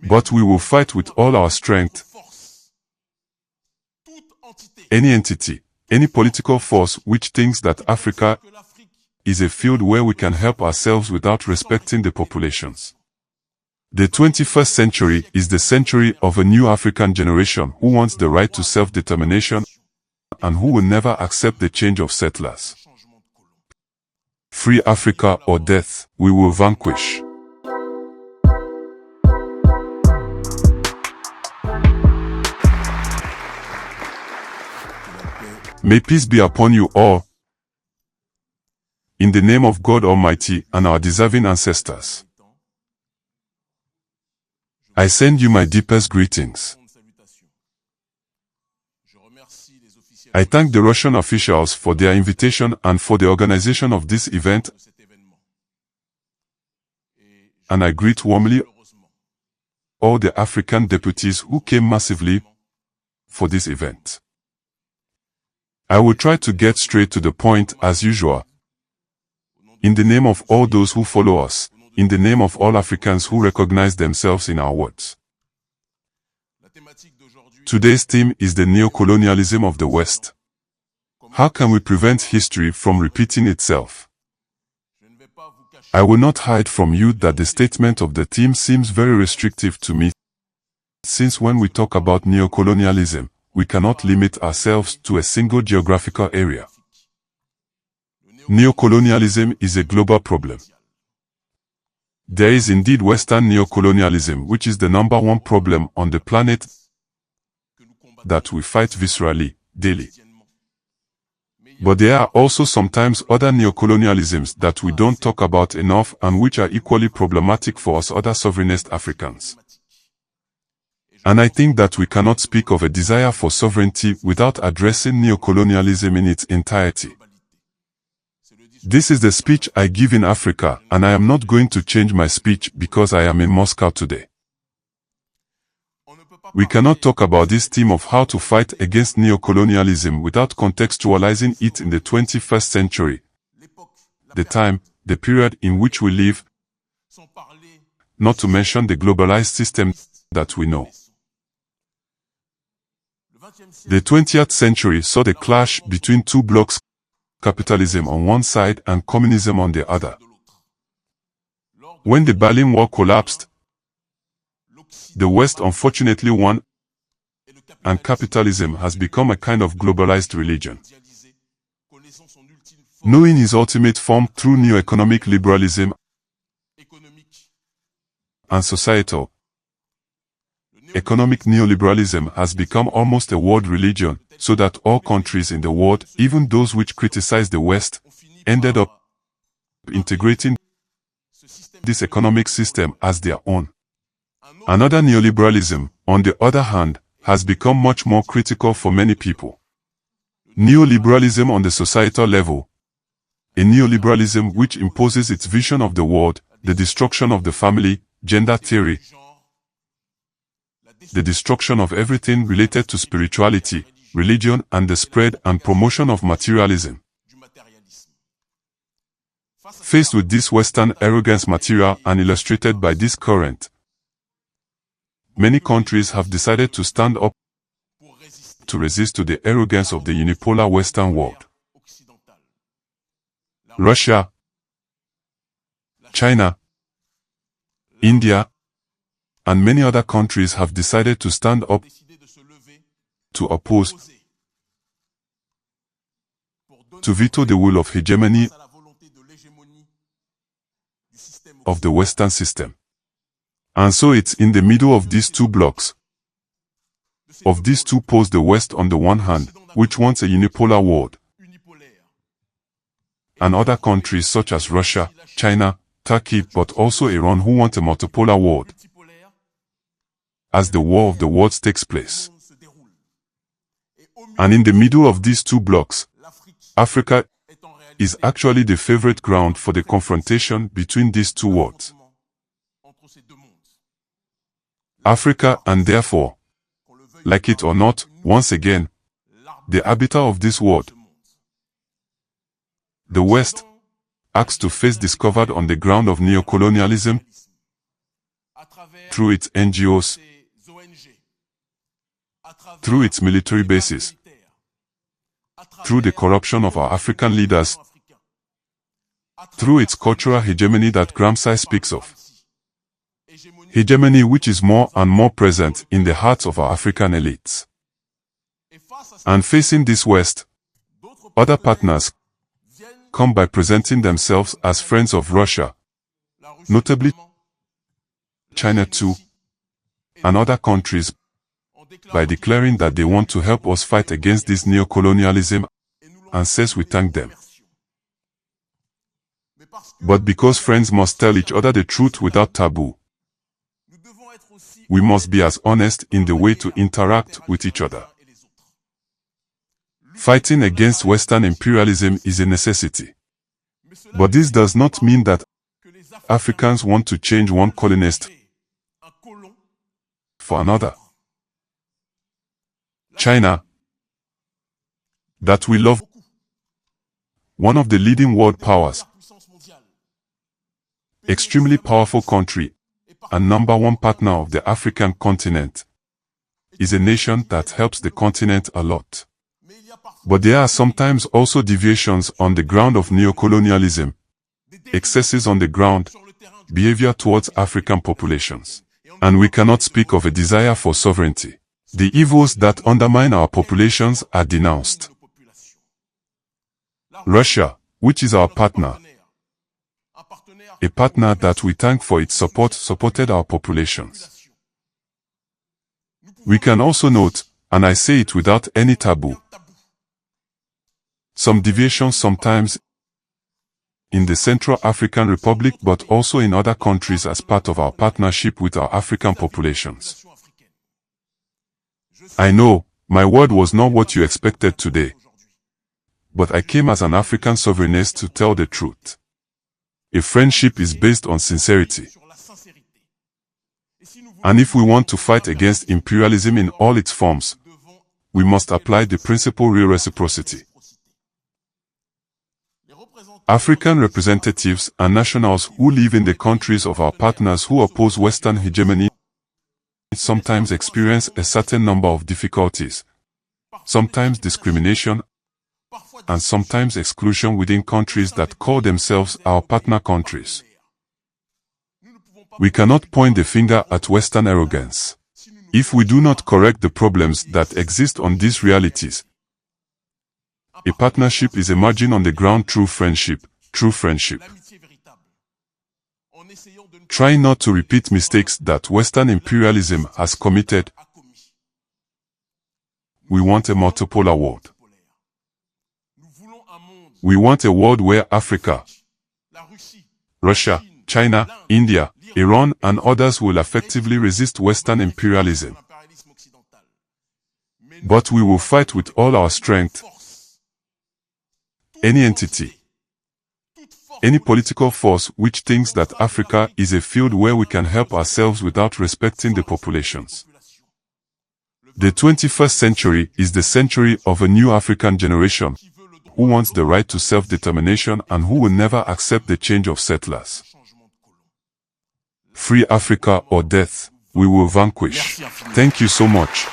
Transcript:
But we will fight with all our strength. Any entity, any political force which thinks that Africa is a field where we can help ourselves without respecting the populations. The 21st century is the century of a new African generation who wants the right to self-determination and who will never accept the change of settlers. Free Africa or death, we will vanquish. May peace be upon you all, in the name of God Almighty and our deserving ancestors. I send you my deepest greetings. I thank the Russian officials for their invitation and for the organization of this event, and I greet warmly all the African deputies who came massively for this event. I will try to get straight to the point as usual. In the name of all those who follow us, in the name of all Africans who recognize themselves in our words. Today's theme is the neocolonialism of the West. How can we prevent history from repeating itself? I will not hide from you that the statement of the theme seems very restrictive to me, since when we talk about neocolonialism, we cannot limit ourselves to a single geographical area. Neocolonialism is a global problem. There is indeed Western neocolonialism, which is the number one problem on the planet that we fight viscerally, daily. But there are also sometimes other neocolonialisms that we don't talk about enough and which are equally problematic for us other sovereignist Africans. And I think that we cannot speak of a desire for sovereignty without addressing neocolonialism in its entirety. This is the speech I give in Africa, and I am not going to change my speech because I am in Moscow today. We cannot talk about this theme of how to fight against neocolonialism without contextualizing it in the 21st century, the time, the period in which we live, not to mention the globalized system that we know. The 20th century saw the clash between two blocs, capitalism on one side and communism on the other. When the Berlin Wall collapsed, the West unfortunately won, and capitalism has become a kind of globalized religion. Knowing its ultimate form through neo-economic liberalism and societal economic neoliberalism has become almost a world religion, so that all countries in the world, even those which criticize the West, ended up integrating this economic system as their own. Another neoliberalism, on the other hand, has become much more critical for many people. Neoliberalism on the societal level, a neoliberalism which imposes its vision of the world, the destruction of the family, gender theory, the destruction of everything related to spirituality, religion, and the spread and promotion of materialism. Faced with this Western arrogance material and illustrated by this current, many countries have decided to stand up to resist to the arrogance of the unipolar Western world. Russia, China, India, and many other countries have decided to stand up to oppose, to veto the will of hegemony of the Western system. And so it's in the middle of these two blocks, of these two poles, the West on the one hand, which wants a unipolar world, and other countries such as Russia, China, Turkey, but also Iran who want a multipolar world, as the War of the Worlds takes place. And in the middle of these two blocks, Africa is actually the favorite ground for the confrontation between these two worlds. Africa, and therefore, like it or not, once again, the arbiter of this world. The West asks to face discovered on the ground of neocolonialism through its NGOs, through its military bases, through the corruption of our African leaders, through its cultural hegemony that Gramsci speaks of. Hegemony which is more and more present in the hearts of our African elites. And facing this West, other partners come by presenting themselves as friends of Russia, notably China too, and other countries, by declaring that they want to help us fight against this neocolonialism, and says we thank them. But because friends must tell each other the truth without taboo, we must be as honest in the way to interact with each other. Fighting against Western imperialism is a necessity. But this does not mean that Africans want to change one colonist for another. China, that we love, one of the leading world powers, extremely powerful country, and #1 partner of the African continent, is a nation that helps the continent a lot. But there are sometimes also deviations on the ground of neocolonialism, excesses on the ground, behavior towards African populations. And we cannot speak of a desire for sovereignty. The evils that undermine our populations are denounced. Russia, which is our partner, a partner that we thank for its support, supported our populations. We can also note, and I say it without any taboo, some deviations sometimes in the Central African Republic but also in other countries as part of our partnership with our African populations. I know, my word was not what you expected today, but I came as an African sovereignist to tell the truth. A friendship is based on sincerity. And if we want to fight against imperialism in all its forms, we must apply the principle real reciprocity. African representatives and nationals who live in the countries of our partners who oppose Western hegemony sometimes experience a certain number of difficulties, sometimes discrimination, and sometimes exclusion within countries that call themselves our partner countries. We cannot point the finger at Western arrogance. If we do not correct the problems that exist on these realities, a partnership is emerging on the ground through friendship, Try not to repeat mistakes that Western imperialism has committed. We want a multipolar world. We want a world where Africa, Russia, China, India, Iran, and others will effectively resist Western imperialism. But we will fight with all our strength. Any entity, any political force which thinks that Africa is a field where we can help ourselves without respecting the populations. The 21st century is the century of a new African generation who wants the right to self-determination and who will never accept the change of settlers. Free Africa or death, we will vanquish. Thank you so much.